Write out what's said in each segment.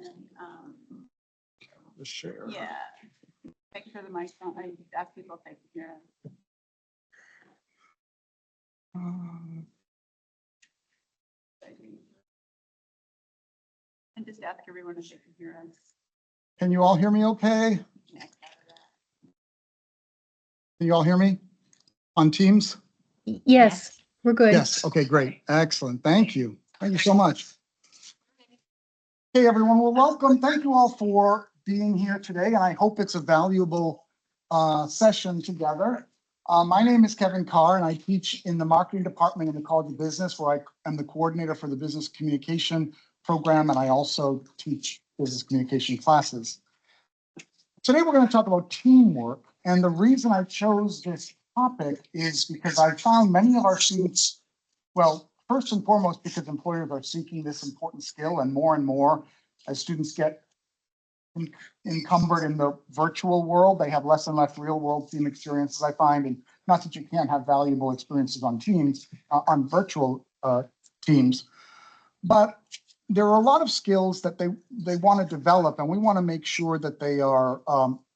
And, The share. yeah, make sure the mic's on. I ask people if they can hear us. And just ask everyone if they can hear us. Can you all hear me okay? Next out of that. Can you all hear me on Teams? Yes, we're good. Yes, okay, great, excellent, thank you. Thank you so much. Hey, everyone, well, welcome. Thank you all for being here today, and I hope it's a valuable session together. My name is Kevin Carr, and I teach in the marketing department in the College of Business, where I am the coordinator for the business communication program, and I also teach business communication classes. Today, we're going to talk about teamwork, and the reason I chose this topic is because I found many of our students, well, first and foremost, because employers are seeking this important skill, and more as students get encumbered in the virtual world, they have less and less real world team experiences, I find, and not that you can't have valuable experiences on teams, on virtual teams, but there are a lot of skills that they want to develop, and we want to make sure that they are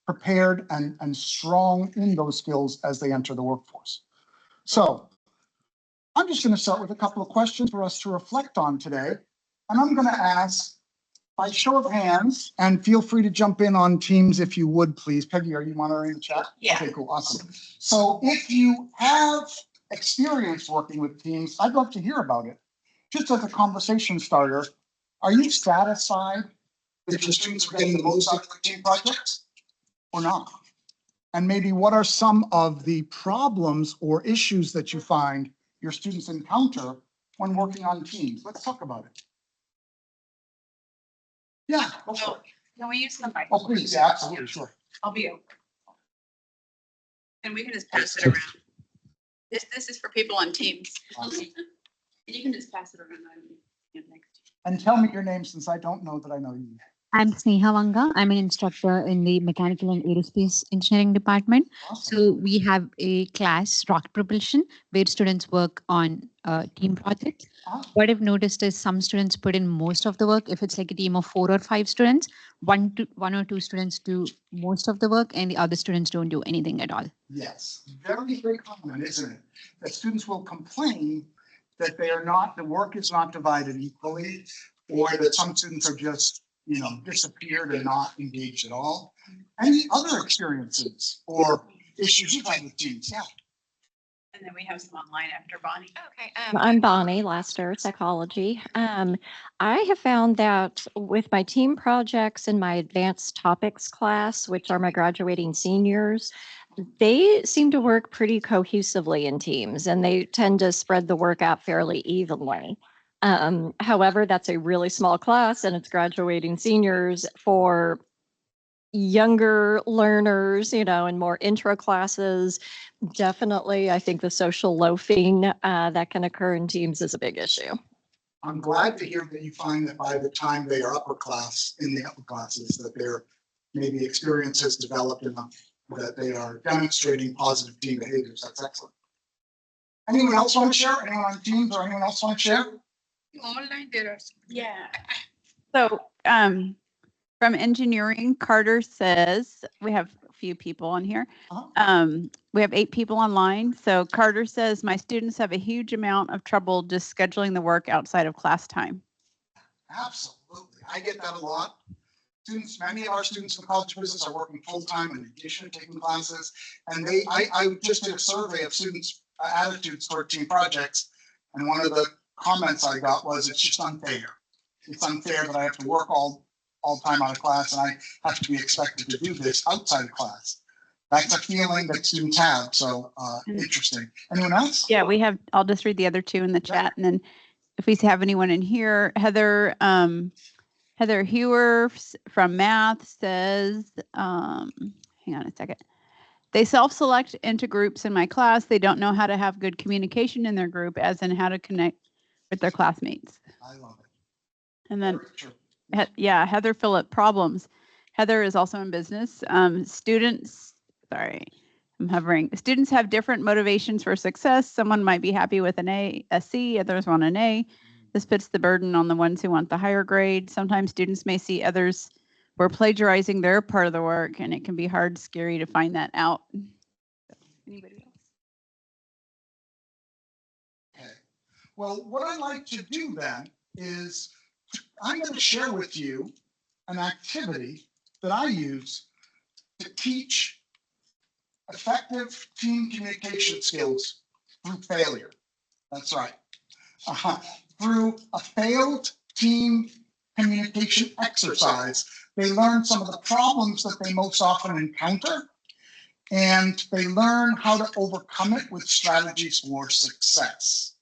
prepared and strong in those skills as they enter the workforce. So I'm just going to start with a couple of questions for us to reflect on today. And I'm going to ask by show of hands, and feel free to jump in on Teams if you would, please. Peggy, are you monitoring the chat? Yeah. Okay, cool, awesome. So if you have experience working with teams, I'd love to hear about it. Just as a conversation starter, are you satisfied that your students are getting the most out of the team projects or not? And maybe what are some of the problems or issues that you find your students encounter when working on teams? Let's talk about it. Yeah, go for it. Can we use the mic? Oh, please, yeah, absolutely, sure. I'll be over. And we can just pass it around. This is for people on Teams. Awesome. You can just pass it around. Next. And tell me your name, since I don't know that I know you. I'm Sneha Vanga. I'm an instructor in the Mechanical and Aerospace Engineering department. Awesome. So we have a class, Rocket Propulsion, where students work on team projects. Ah, What I've noticed is some students put in most of the work. If it's like a team of 4 or 5 students, one or two students do most of the work and the other students don't do anything at all. yes, very, very common, isn't it? That students will complain that they are not, the work is not divided equally, or that some students are just, disappeared and not engaged at all. Any other experiences or issues you've had with teams? Yeah. And then we have some online after Bonnie. Okay, I'm Bonnie Laster, psychology. I have found that with my team projects and my advanced topics class, which are my graduating seniors, they seem to work pretty cohesively in teams and they tend to spread the work out fairly evenly. However, that's a really small class and it's graduating seniors. For younger learners, and more intro classes, definitely, I think the social loafing that can occur in teams is a big issue. I'm glad to hear that you find that by the time they are upper class, in the upper classes, that their maybe experience has developed enough that they are demonstrating positive team behaviors. That's excellent. Anyone else want to share? Anyone on Teams or anyone else want to share? Online there are. Yeah. So, from engineering, Carter says, we have a few people on here. Uh-huh. We have 8 people online. So Carter says, my students have a huge amount of trouble just scheduling the work outside of class time. Absolutely. I get that a lot. Students, many of our students in College of Business are working full-time in addition to taking classes. And I just did a survey of students' attitudes toward team projects. And one of the comments I got was, it's just unfair. It's unfair that I have to work all time out of class and I have to be expected to do this outside of class. That's a feeling that students have. So interesting. Anyone else? Yeah, we have, I'll just read the other 2 in the chat. And then if we have anyone in here, Heather Hewer from math says, hang on a second. They self-select into groups in my class. They don't know how to have good communication in their group, as in how to connect with their classmates. I love it. And then, Very true. yeah, Heather Phillip, problems. Heather is also in business. Students have different motivations for success. Someone might be happy with a C, others want an A. This puts the burden on the ones who want the higher grade. Sometimes students may see others who are plagiarizing their part of the work, and it can be hard, scary to find that out. Anybody else? Okay. Well, what I'd like to do then is I'm going to share with you an activity that I use to teach effective team communication skills through failure. That's right. Through a failed team communication exercise, they learn some of the problems that they most often encounter, and they learn how to overcome it with strategies for success.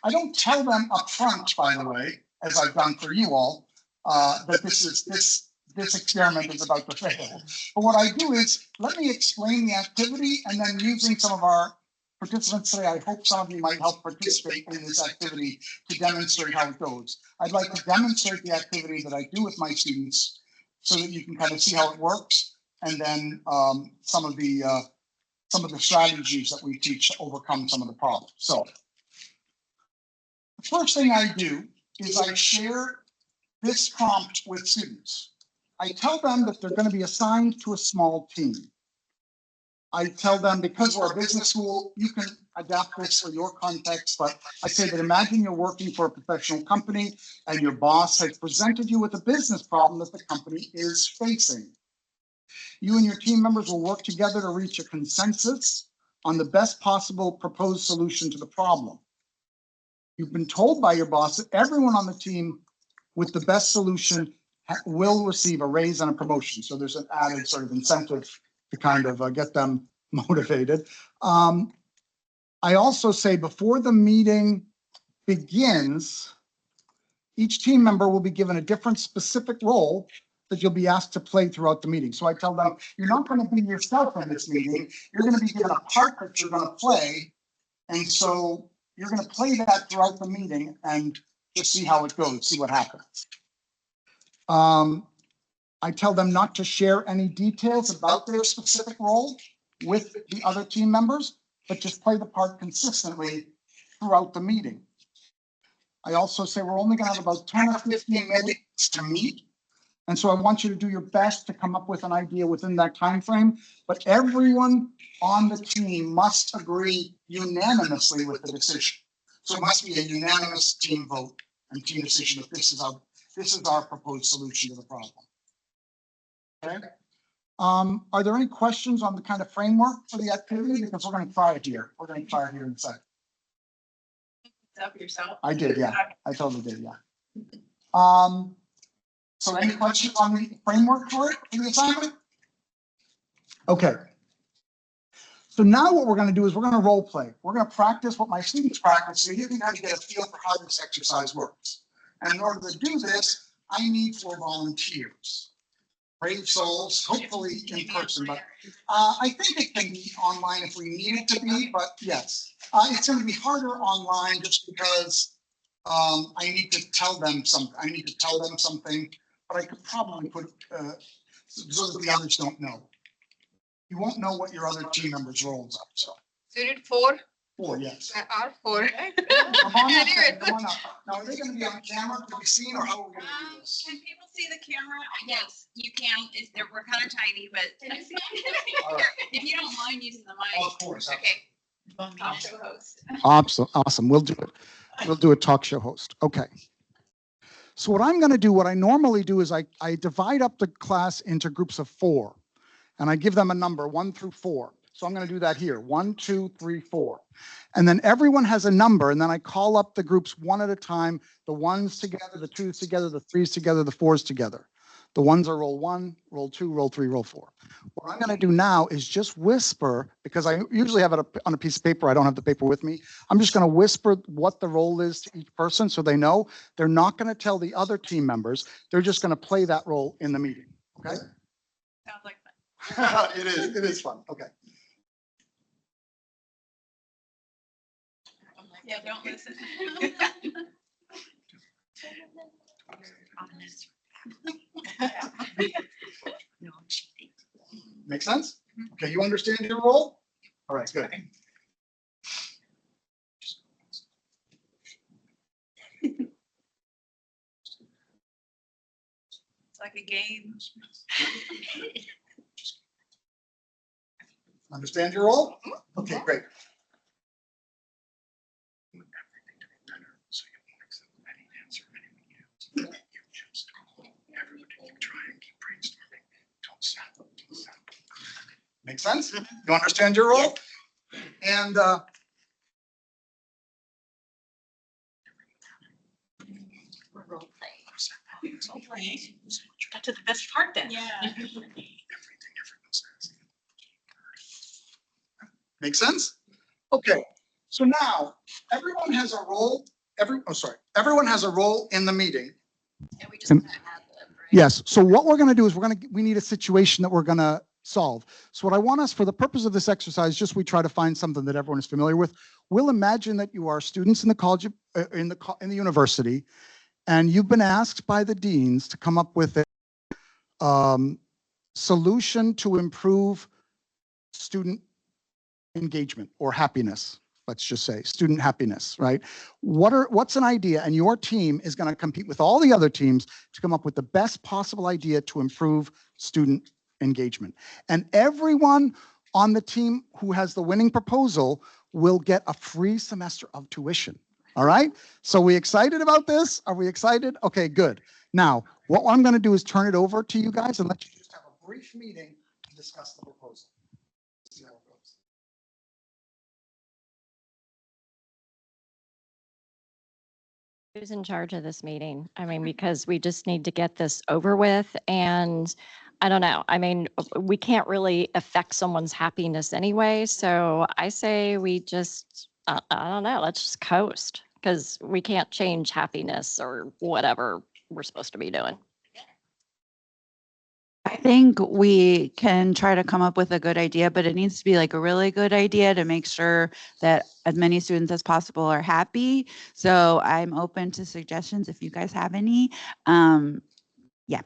I don't tell them up front, by the way, as I've done for you all, that this experiment is about to fail. But what I do is let me explain the activity, and then using some of our participants today, I hope some of you might help participate in this activity to demonstrate how it goes. I'd like to demonstrate the activity that I do with my students so that you can kind of see how it works, and then some of the strategies that we teach to overcome some of the problems. So the first thing I do is I share this prompt with students. I tell them that they're going to be assigned to a small team. I tell them, because we're a business school, you can adapt this for your context, but I say that imagine you're working for a professional company and your boss has presented you with a business problem that the company is facing. You and your team members will work together to reach a consensus on the best possible proposed solution to the problem. You've been told by your boss that everyone on the team with the best solution will receive a raise and a promotion. So there's an added sort of incentive to kind of get them motivated. I also say before the meeting begins, each team member will be given a different specific role that you'll be asked to play throughout the meeting. So I tell them, you're not going to be yourself in this meeting. You're going to be given a part that you're going to play. And so you're going to play that throughout the meeting and just see how it goes, see what happens. I tell them not to share any details about their specific role with the other team members, but just play the part consistently throughout the meeting. I also say we're only going to have about 10 or 15 minutes to meet. And so I want you to do your best to come up with an idea within that time frame, but everyone on the team must agree unanimously with the decision. So it must be a unanimous team vote and team decision that this is our proposed solution to the problem. Okay. Are there any questions on the kind of framework for the activity? Because we're going to try it here. We're going to try it here in a second. Up yourself. I did, yeah. I totally did, yeah. So any questions on the framework for it, for the assignment? Okay. So now what we're going to do is we're going to role play. We're going to practice what my students practice, so you can kind of get a feel for how this exercise works. And in order to do this, I need 4 volunteers. Brave souls, hopefully in person, but I think it can be online if we need it to be, but yes. It's going to be harder online just because I need to tell them something. But I could probably put so that the others don't know. You won't know what your other team members' roles are. So So you did 4? 4, yes. Are 4. Come on up, then, come on up. Now, are they going to be on camera to be seen, or how are we going to do this? Can people see the camera? Yes, you can. We're kind of tiny, but All right. if you don't mind using the mic. Of course. Okay. Talk show host. Awesome. We'll do it. We'll do a talk show host. Okay. So what I'm going to do, what I normally do is I divide up the class into groups of 4, and I give them a number 1 through 4. So I'm going to do that here. 1, 2, 3, 4. And then everyone has a number, and then I call up the groups one at a time, the 1s together, the 2s together, the 3s together, the 4s together. The 1s are roll 1, roll 2, roll 3, roll 4. What I'm going to do now is just whisper, because I usually have it on a piece of paper. I don't have the paper with me. I'm just going to whisper what the role is to each person so they know. They're not going to tell the other team members. They're just going to play that role in the meeting. Okay? Sounds like fun. It is fun. Okay. Yeah, don't listen. Make sense? Okay, you understand your role? All right, good. like a game. Understand your role? Okay, great. Make sense? You understand your role? And Got to the best part then. Yeah. make sense? Okay, so now everyone has a role. Everyone has a role in the meeting. And we just And- kind of have them, right? Yes, so what we're gonna do is we need a situation that we're gonna solve. So what I want us, for the purpose of this exercise, just we try to find something that everyone is familiar with. We'll imagine that you are students in the college, in the university, and you've been asked by the deans to come up with a solution to improve student engagement or happiness. Let's just say student happiness, right? What's an idea? And your team is going to compete with all the other teams to come up with the best possible idea to improve student engagement. And everyone on the team who has the winning proposal will get a free semester of tuition. All right? So we excited about this? Are we excited? Okay, good. Now, what I'm going to do is turn it over to you guys and let you just have a brief meeting to discuss the proposal. See how it goes. Who's in charge of this meeting? I mean, because we just need to get this over with, and I don't know. I mean, we can't really affect someone's happiness anyway, so I say we just, I don't know, let's just coast, because we can't change happiness or whatever we're supposed to be doing. I think we can try to come up with a good idea, but it needs to be like a really good idea to make sure that as many students as possible are happy. So I'm open to suggestions if you guys have any. Yeah.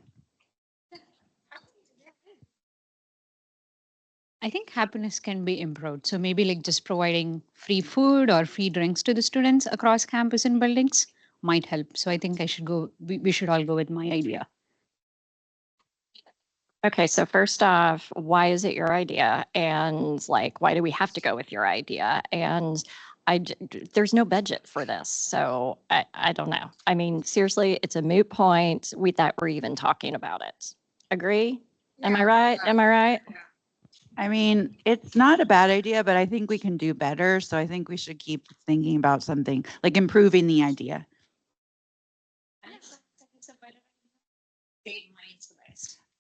I think happiness can be improved. So maybe like just providing free food or free drinks to the students across campus and buildings might help. So I think we should all go with my idea. Okay, so first off, why is it your idea? And like, why do we have to go with your idea? And there's no budget for this, so I don't know. I mean, seriously, it's a moot point that we're even talking about it. Agree? Am I right? Am I right? I mean, it's not a bad idea, but I think we can do better. So I think we should keep thinking about something like improving the idea.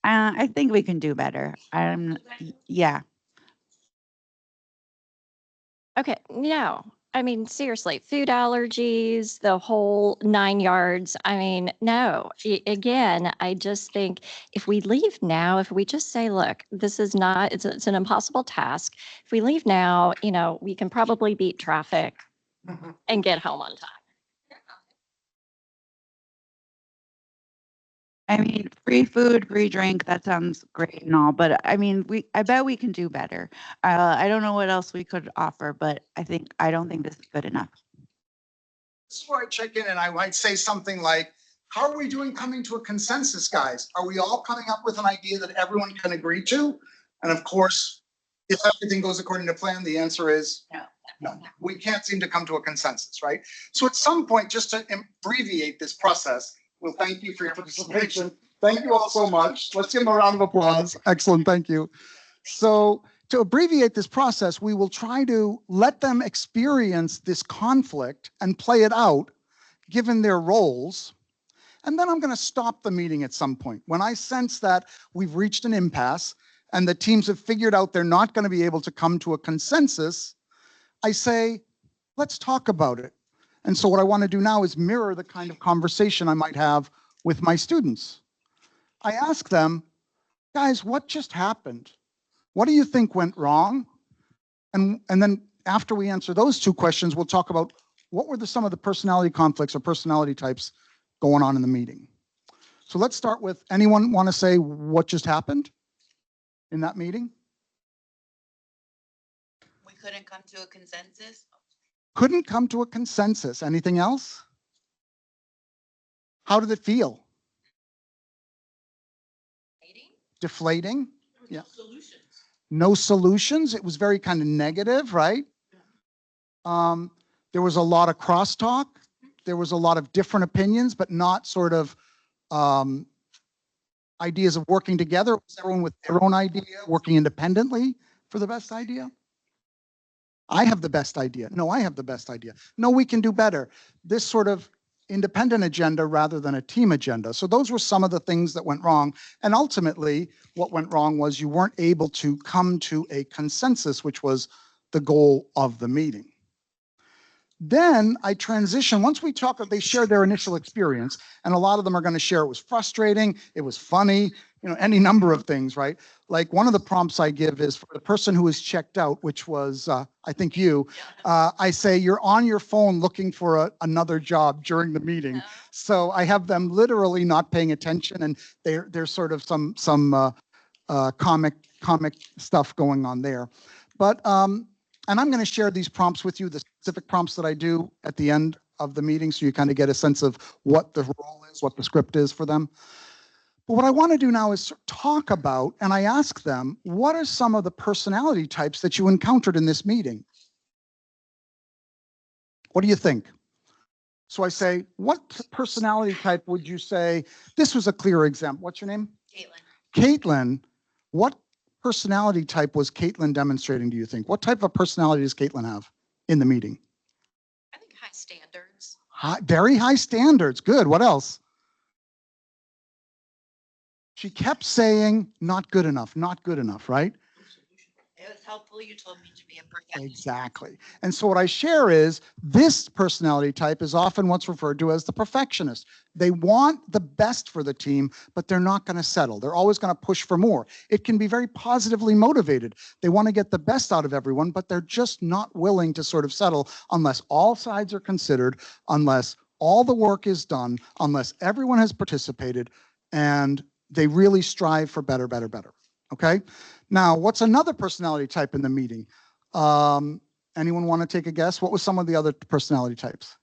I think we can do better. Yeah. Okay, no. I mean, seriously, food allergies, the whole 9 yards. I mean, no. Again, I just think if we leave now, if we just say, look, this is not, it's an impossible task. If we leave now, you know, we can probably beat traffic and get home on time. I mean, free food, free drink, that sounds great and all, but I mean, I bet we can do better. I don't know what else we could offer, but I don't think this is good enough. This is where I check in and I might say something like, how are we doing coming to a consensus, guys? Are we all coming up with an idea that everyone can agree to? And of course, if everything goes according to plan, the answer is no. We can't seem to come to a consensus, right? So at some point, just to abbreviate this process, well, thank you for your participation. Thank you all so much. Let's give them a round of applause. Excellent, thank you. So to abbreviate this process, we will try to let them experience this conflict and play it out, given their roles. And then I'm going to stop the meeting at some point. When I sense that we've reached an impasse and the teams have figured out they're not going to be able to come to a consensus, I say, let's talk about it. And so what I want to do now is mirror the kind of conversation I might have with my students. I ask them, guys, what just happened? What do you think went wrong? And then after we answer those two questions, we'll talk about what were some of the personality conflicts or personality types going on in the meeting. So let's start with, anyone want to say what just happened in that meeting? We couldn't come to a consensus. Couldn't come to a consensus. Anything else? How did it feel? deflating. Yeah. No solutions. It was very kind of negative, right? There was a lot of crosstalk. There was a lot of different opinions, but not sort of ideas of working together. It was everyone with their own idea, working independently for the best idea. I have the best idea. No, I have the best idea. No, we can do better. This sort of independent agenda rather than a team agenda. So those were some of the things that went wrong. And ultimately, what went wrong was you weren't able to come to a consensus, which was the goal of the meeting. Then I transition. Once we talk, they share their initial experience, and a lot of them are going to share it was frustrating, it was funny, any number of things, right? Like one of the prompts I give is for the person who is checked out, which was, I think you, I say, you're on your phone looking for another job during the meeting. So I have them literally not paying attention, and there's sort of some comic stuff going on there. But, and I'm going to share these prompts with you, the specific prompts that I do at the end of the meeting, so you kind of get a sense of what the role is, what the script is for them. But what I want to do now is talk about, and I ask them, what are some of the personality types that you encountered in this meeting? What do you think? So I say, what personality type would you say? This was a clear example. What's your name? Caitlin. Caitlin. What personality type was Caitlin demonstrating, do you think? What type of personality does Caitlin have in the meeting? I think high standards. Very high standards. Good. What else? She kept saying, not good enough, right? It was helpful. You told me to be a perfectionist. Exactly. And so what I share is this personality type is often what's referred to as the perfectionist. They want the best for the team, but they're not going to settle. They're always going to push for more. It can be very positively motivated. They want to get the best out of everyone, but they're just not willing to sort of settle unless all sides are considered, unless all the work is done, unless everyone has participated, and they really strive for better, better, better. Okay? Now, what's another personality type in the meeting? Anyone want to take a guess? What was some of the other personality types?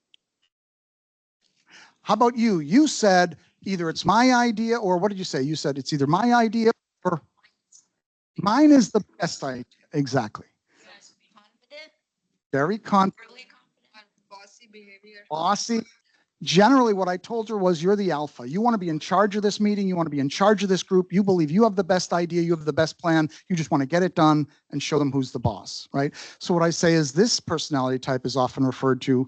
How about you? You said either it's my idea, or what did you say? You said it's either my idea or mine is the best idea. Exactly. Confident, Very confident, really confident. Bossy behavior. bossy. Generally, what I told her was, you're the alpha. You want to be in charge of this meeting. You want to be in charge of this group. You believe you have the best idea. You have the best plan. You just want to get it done and show them who's the boss, right? So what I say is this personality type is often referred to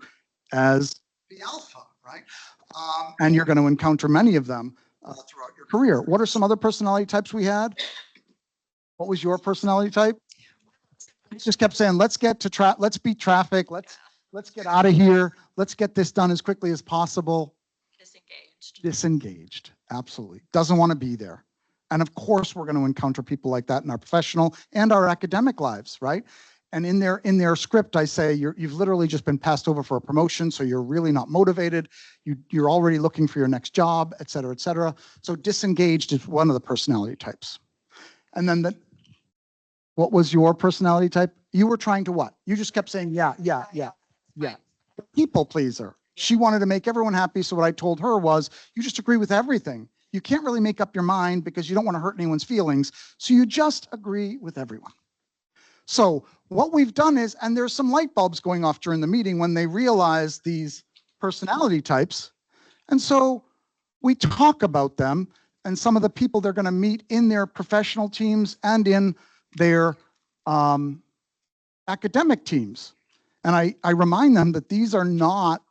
as the alpha, right? And you're going to encounter many of them throughout your career. What are some other personality types we had? What was your personality type? I just kept saying, let's get to let's beat traffic. Let's get out of here. Let's get this done as quickly as possible. Disengaged. Absolutely. Doesn't want to be there. And of course, we're going to encounter people like that in our professional and our academic lives, right? And in their script, I say, you've literally just been passed over for a promotion, so you're really not motivated. You're already looking for your next job, et cetera, et cetera. So disengaged is one of the personality types. And then what was your personality type? You were trying to what? You just kept saying, yeah. People pleaser. She wanted to make everyone happy. So what I told her was, you just agree with everything. You can't really make up your mind because you don't want to hurt anyone's feelings. So you just agree with everyone. So what we've done is, and there's some light bulbs going off during the meeting when they realize these personality types. And so we talk about them and some of the people they're going to meet in their professional teams and in their academic teams. And I remind them that these are not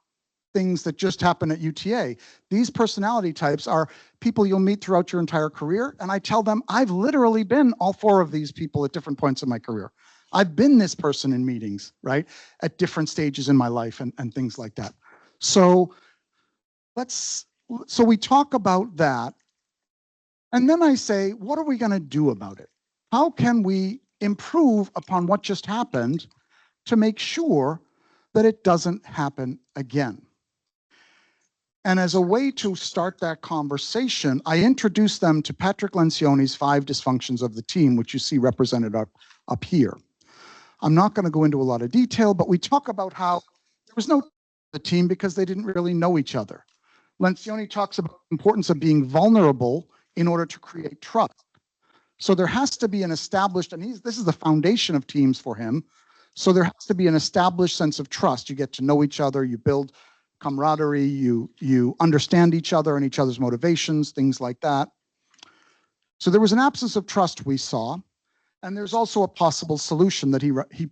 things that just happen at UTA. These personality types are people you'll meet throughout your entire career. And I tell them, I've literally been all four of these people at different points in my career. I've been this person in meetings, right? At different stages in my life and things like that. So we talk about that. And then I say, what are we going to do about it? How can we improve upon what just happened to make sure that it doesn't happen again? And as a way to start that conversation, I introduced them to Patrick Lencioni's 5 dysfunctions of the team, which you see represented up here. I'm not going to go into a lot of detail, but we talk about how there was no the team because they didn't really know each other. Lencioni talks about the importance of being vulnerable in order to create trust. So there has to be an established, and this is the foundation of teams for him. So there has to be an established sense of trust. You get to know each other, you build camaraderie, you understand each other and each other's motivations, things like that. So there was an absence of trust we saw, and there's also a possible solution that he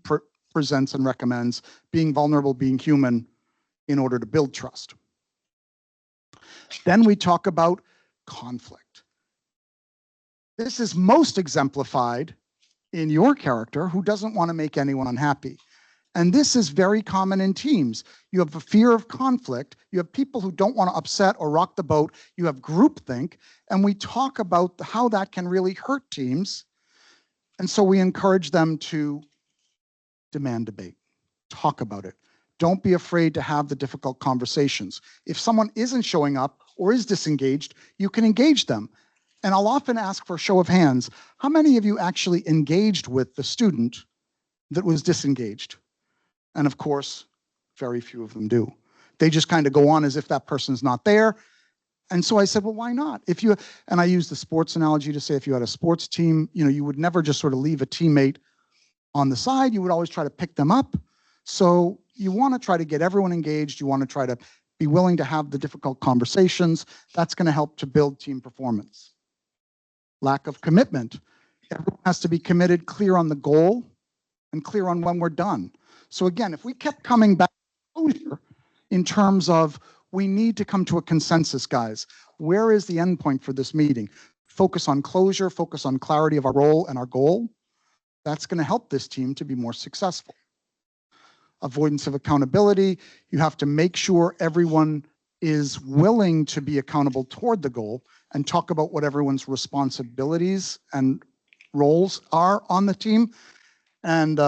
presents and recommends: being vulnerable, being human, in order to build trust. Then we talk about conflict. This is most exemplified in your character, who doesn't want to make anyone unhappy. And this is very common in teams. You have a fear of conflict. You have people who don't want to upset or rock the boat. You have groupthink. And we talk about how that can really hurt teams. And so we encourage them to demand debate, talk about it. Don't be afraid to have the difficult conversations. If someone isn't showing up or is disengaged, you can engage them. And I'll often ask for a show of hands, how many of you actually engaged with the student that was disengaged? And of course, very few of them do. They just kind of go on as if that person's not there. And so I said, well, why not? And I use the sports analogy to say, if you had a sports team, you would never just sort of leave a teammate on the side. You would always try to pick them up. So you want to try to get everyone engaged. You want to try to be willing to have the difficult conversations. That's going to help to build team performance. Lack of commitment. Everyone has to be committed, clear on the goal, and clear on when we're done. So again, if we kept coming back to closure in terms of, we need to come to a consensus, guys. Where is the end point for this meeting? Focus on closure, focus on clarity of our role and our goal. That's going to help this team to be more successful. Avoidance of accountability. You have to make sure everyone is willing to be accountable toward the goal and talk about what everyone's responsibilities and roles are on the team. And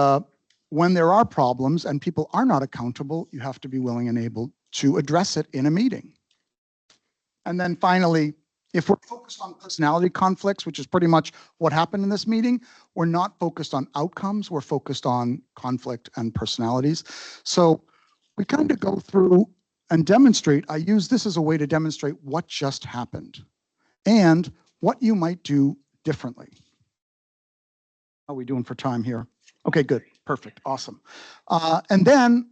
when there are problems and people are not accountable, you have to be willing and able to address it in a meeting. And then finally, if we're focused on personality conflicts, which is pretty much what happened in this meeting, we're not focused on outcomes, we're focused on conflict and personalities. So we kind of go through and demonstrate. I use this as a way to demonstrate what just happened and what you might do differently. How are we doing for time here? Okay, good, perfect, awesome. And then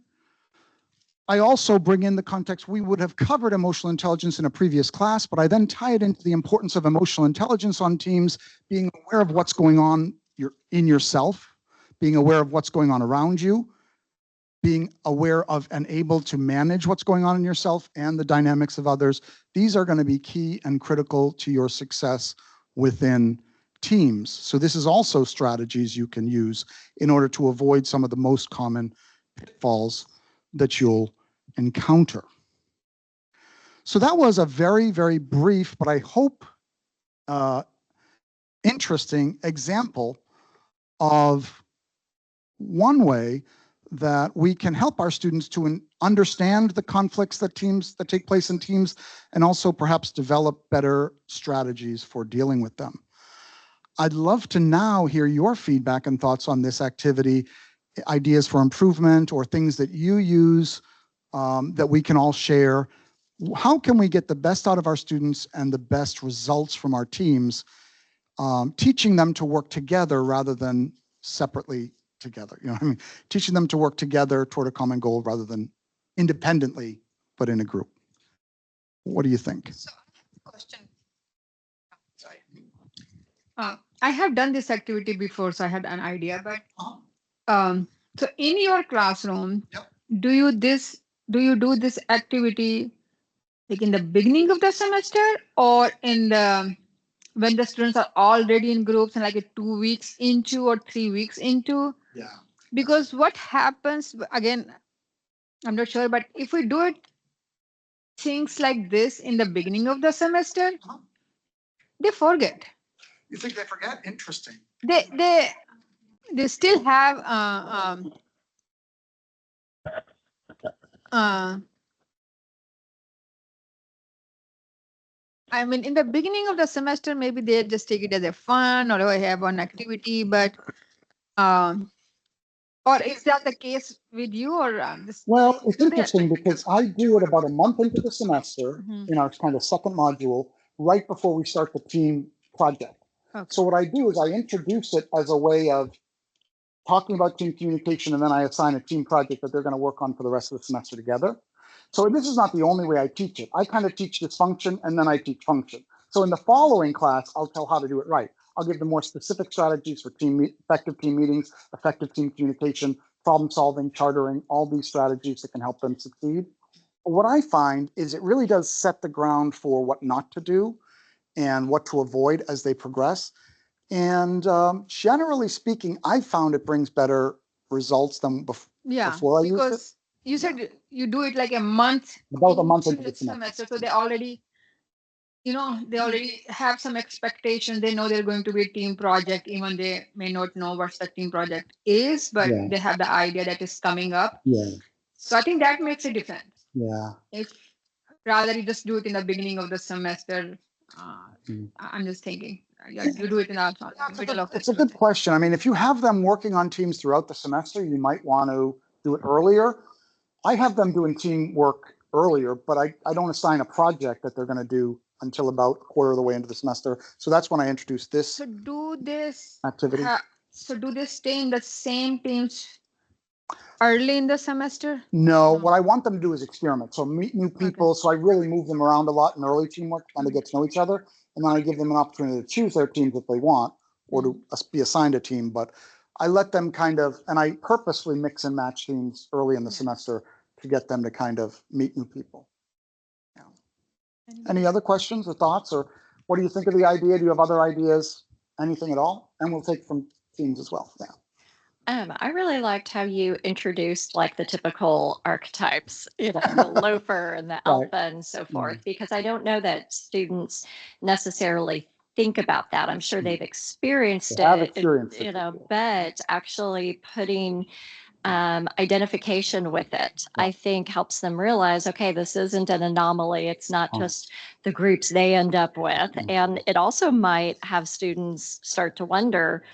I also bring in the context. We would have covered emotional intelligence in a previous class, but I then tie it into the importance of emotional intelligence on teams, being aware of what's going on in yourself, being aware of what's going on around you, being aware of and able to manage what's going on in yourself and the dynamics of others. These are going to be key and critical to your success within teams. So this is also strategies you can use in order to avoid some of the most common pitfalls that you'll encounter. So that was a very, very brief, but I hope interesting example of one way that we can help our students to understand the conflicts that take place in teams, and also perhaps develop better strategies for dealing with them. I'd love to now hear your feedback and thoughts on this activity, ideas for improvement or things that you use that we can all share. How can we get the best out of our students and the best results from our teams, teaching them to work together rather than separately together? You know what I mean? Teaching them to work together toward a common goal rather than independently, but in a group. What do you think? So, question. Sorry. I have done this activity before, so I had an idea, but so in your classroom, Yep. do you do this activity like in the beginning of the semester, or in the when the students are already in groups and like 2 weeks into or 3 weeks into? Yeah. Because what happens, again, I'm not sure, but if we do it things like this in the beginning of the semester, they forget. You think they forget? Interesting. They still have I mean, in the beginning of the semester, maybe they just take it as a fun or I have one activity, but or is that the case with you, or this? Well, it's interesting because I do it about a month into the semester Mhm. in our kind of second module, right before we start the team project. Okay. So what I do is I introduce it as a way of talking about team communication, and then I assign a team project that they're going to work on for the rest of the semester together. So this is not the only way I teach it. I kind of teach this function and then I teach function. So in the following class, I'll tell how to do it right. I'll give them more specific strategies for effective team meetings, effective team communication, problem solving, chartering, all these strategies that can help them succeed. But what I find is it really does set the ground for what not to do and what to avoid as they progress. And generally speaking, I found it brings better results than Yeah, before I used it. because you said you do it like a month. About a month into into the semester. So they already, they already have some expectations. They know they're going to be a team project, even they may not know what the team project is, but Yeah. they have the idea that is coming up. Yeah, So I think that makes a difference. yeah. If rather you just do it in the beginning of the semester, Mm. I'm just thinking you do it in the middle of the It's a good question. I mean, if you have them working on teams throughout the semester, you might want to do it earlier. I have them doing teamwork earlier, but I don't assign a project that they're going to do until about a quarter of the way into the semester. So that's when I introduce this So do this activity. So do they stay in the same teams early in the semester? No, No. what I want them to do is experiment. So meet new people. So I really move them around a lot in early teamwork, kind of get to know each other. And then I give them an opportunity to choose their teams if they want, or to be assigned a team. But I let them kind of, and I purposely mix and match teams early in the semester to get them to kind of meet new people. Yeah. Any other questions or thoughts, or what do you think of the idea? Do you have other ideas? Anything at all? And we'll take from teams as well. Yeah. I really liked how you introduced like the typical archetypes, the loafer and the alpha and so forth, because I don't know that students necessarily think about that. I'm sure they've experienced They have it, experienced it, but actually putting identification with it, I think helps them realize, okay, this isn't an anomaly. It's not just the groups they end up with. And it also might have students start to wonder,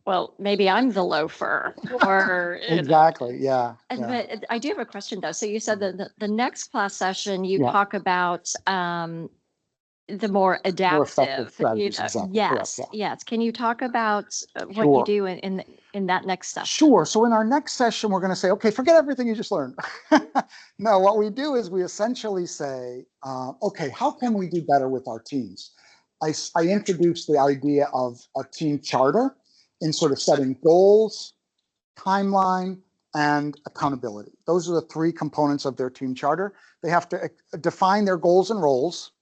well, maybe I'm the loafer or Exactly. Yeah. And, Yeah. but I do have a question though. So you said that the next class session, you Yeah. talk about the more adaptive, strategies, exactly. yes, Correct, yes. Can you talk about what Sure. you do in that next session? Sure. So in our next session, we're going to say, okay, forget everything you just learned. No, what we do is we essentially say, okay, how can we do better with our teams? I introduced the idea of a team charter in sort of setting goals, timeline, and accountability. Those are the three components of their team charter. They have to define their goals and roles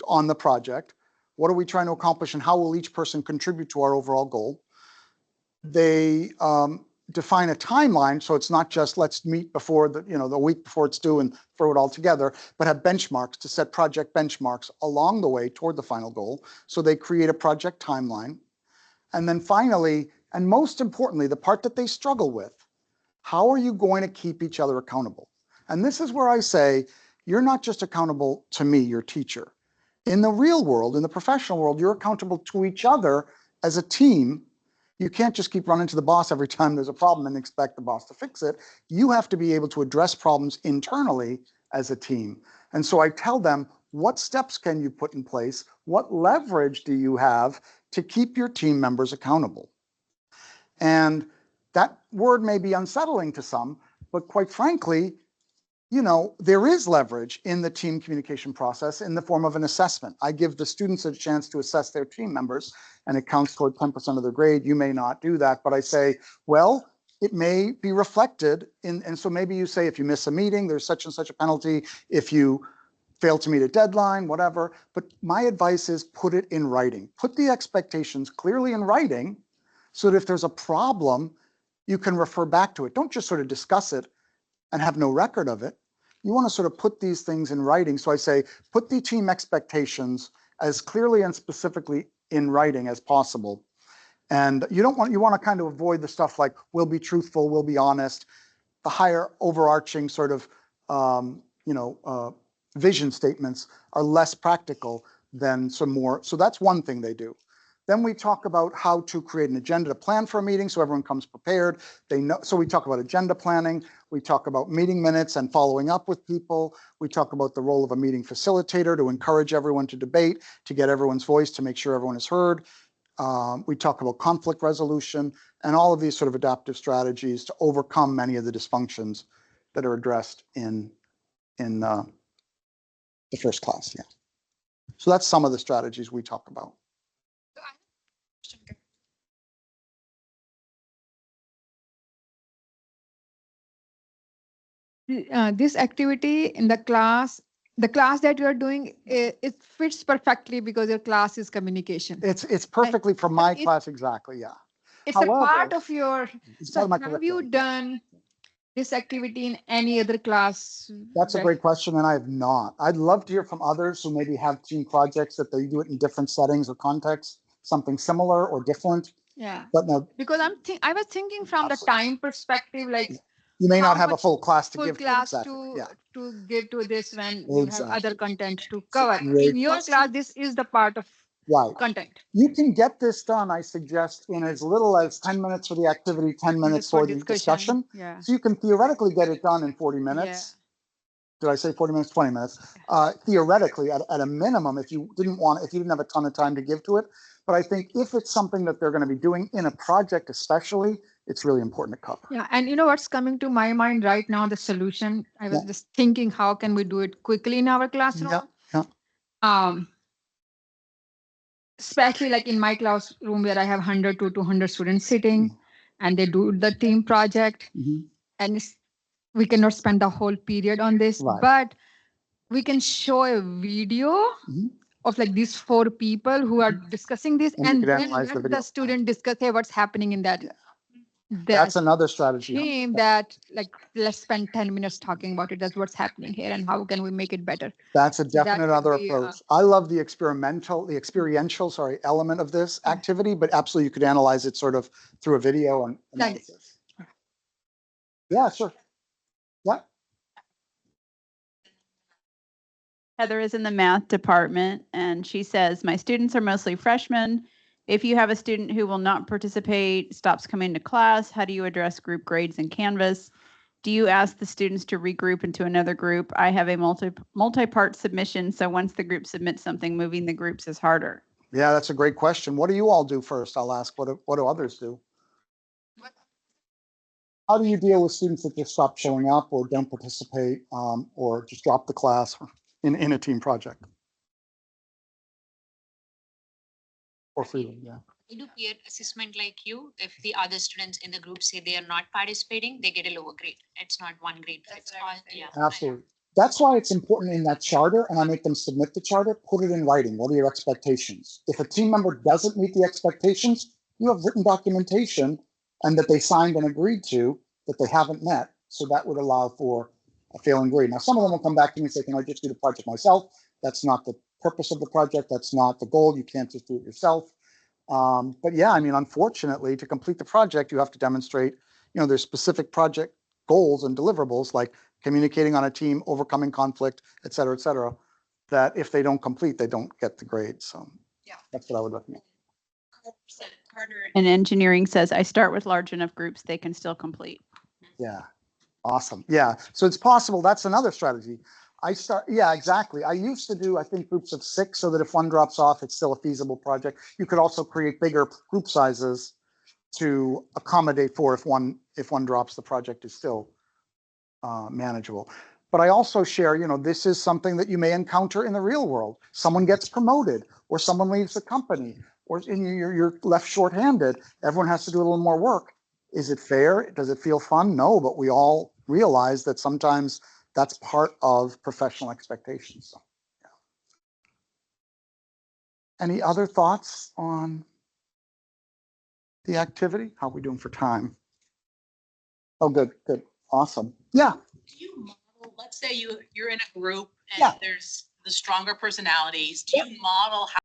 on the project. What are we trying to accomplish and how will each person contribute to our overall goal? They define a timeline, so it's not just let's meet before the week before it's due and throw it all together, but have benchmarks to set project benchmarks along the way toward the final goal. So they create a project timeline. And then finally, and most importantly, the part that they struggle with, how are you going to keep each other accountable? And this is where I say, you're not just accountable to me, your teacher. In the real world, in the professional world, you're accountable to each other as a team. You can't just keep running to the boss every time there's a problem and expect the boss to fix it. You have to be able to address problems internally as a team. And so I tell them, what steps can you put in place? What leverage do you have to keep your team members accountable? And that word may be unsettling to some, but quite frankly, there is leverage in the team communication process in the form of an assessment. I give the students a chance to assess their team members, and it counts toward 10% of their grade. You may not do that, but I say, well, it may be reflected in, and so maybe you say, if you miss a meeting, there's such and such a penalty. If you fail to meet a deadline, whatever. But my advice is put it in writing. Put the expectations clearly in writing so that if there's a problem, you can refer back to it. Don't just sort of discuss it and have no record of it. You want to sort of put these things in writing. So I say, put the team expectations as clearly and specifically in writing as possible. And you want to kind of avoid the stuff like, we'll be truthful, we'll be honest, the higher overarching sort of, vision statements are less practical than some more. So that's one thing they do. Then we talk about how to create an agenda to plan for a meeting so everyone comes prepared. They know. So we talk about agenda planning. We talk about meeting minutes and following up with people. We talk about the role of a meeting facilitator to encourage everyone to debate, to get everyone's voice, to make sure everyone is heard. We talk about conflict resolution and all of these sort of adaptive strategies to overcome many of the dysfunctions that are addressed in the first class. Yeah. So that's some of the strategies we talk about. This activity in the class that you are doing, it fits perfectly because your class is communication. It's perfectly from my it- class, exactly, yeah. It's a part However, of your, it's so part of my have you curriculum. done this activity in any other class? That's a great question, and I have not. I'd love to hear from others who maybe have team projects that they do it in different settings or contexts, something similar or different. Yeah, But no, because I was thinking from the Absolutely. time perspective, like you may how not have a much full class to full give to. class Exactly. Yeah. to give to this when you have other Exactly. content to cover. Great In your question. class, this is the part of Right. content. You can get this done, I suggest, in as little as 10 minutes for the activity, 10 minutes for the discussion. Yeah. So you can theoretically get it done in 40 minutes. Did I say 40 minutes, 20 minutes? Theoretically, at a minimum, if you didn't have a ton of time to give to it. But I think if it's something that they're going to be doing in a project, especially, it's really important to cover. Yeah, and you know what's coming to my mind right now, the solution. I was Yeah. just thinking, how can we do it quickly in our classroom? Yeah, yeah. Especially like in my classroom where I have 100 to 200 students sitting and they do the team project, Mhm. and we cannot spend the whole period on this, Right. but we can show a video Mhm. of like these 4 people who are discussing this, And you and could then analyze the let video. the student discuss, hey, what's happening in that Yeah. that That's another strategy. team, that like let's spend 10 minutes talking about it. That's what's happening here and how can we make it better. That's a So that definite would other be, approach. I love the experiential, element of this activity, but absolutely you could analyze it sort of through a video and Like- analysis. Yeah, sure. Yeah. Heather is in the math department and she says, my students are mostly freshmen. If you have a student who will not participate, stops coming to class, how do you address group grades in Canvas? Do you ask the students to regroup into another group? I have a multi-part submission, so once the group submits something, moving the groups is harder. Yeah, that's a great question. What do you all do first? I'll ask, what do others do? How do you deal with students that just stop showing up or don't participate or just drop the class in a team project? Or freedom, yeah. I do peer assessment like you. If the other students in the group say they are not participating, they get a lower grade. It's not one grade. It's all, yeah. Absolutely. That's why it's important in that charter, and I make them submit the charter, put it in writing. What are your expectations? If a team member doesn't meet the expectations, you have written documentation and that they signed and agreed to that they haven't met. So that would allow for a failing grade. Now, some of them will come back to me and say, can I just do the project myself? That's not the purpose of the project. That's not the goal. You can't just do it yourself. But yeah, I mean, unfortunately, to complete the project, you have to demonstrate, there's specific project goals and deliverables like communicating on a team, overcoming conflict, et cetera, that if they don't complete, they don't get the grade. So yeah, that's what I would recommend. Carter in engineering says, I start with large enough groups, they can still complete. Yeah, awesome. Yeah, so it's possible. That's another strategy. Yeah, exactly. I used to do, I think, groups of 6 so that if one drops off, it's still a feasible project. You could also create bigger group sizes to accommodate for if one drops, the project is still manageable. But I also share, this is something that you may encounter in the real world. Someone gets promoted or someone leaves the company or you're left shorthanded. Everyone has to do a little more work. Is it fair? Does it feel fun? No, but we all realize that sometimes that's part of professional expectations. So, yeah. Any other thoughts on the activity? How are we doing for time? Oh, good. Awesome. Yeah. Do you model, let's say you're in a group and Yeah. there's the stronger personalities. Do you model how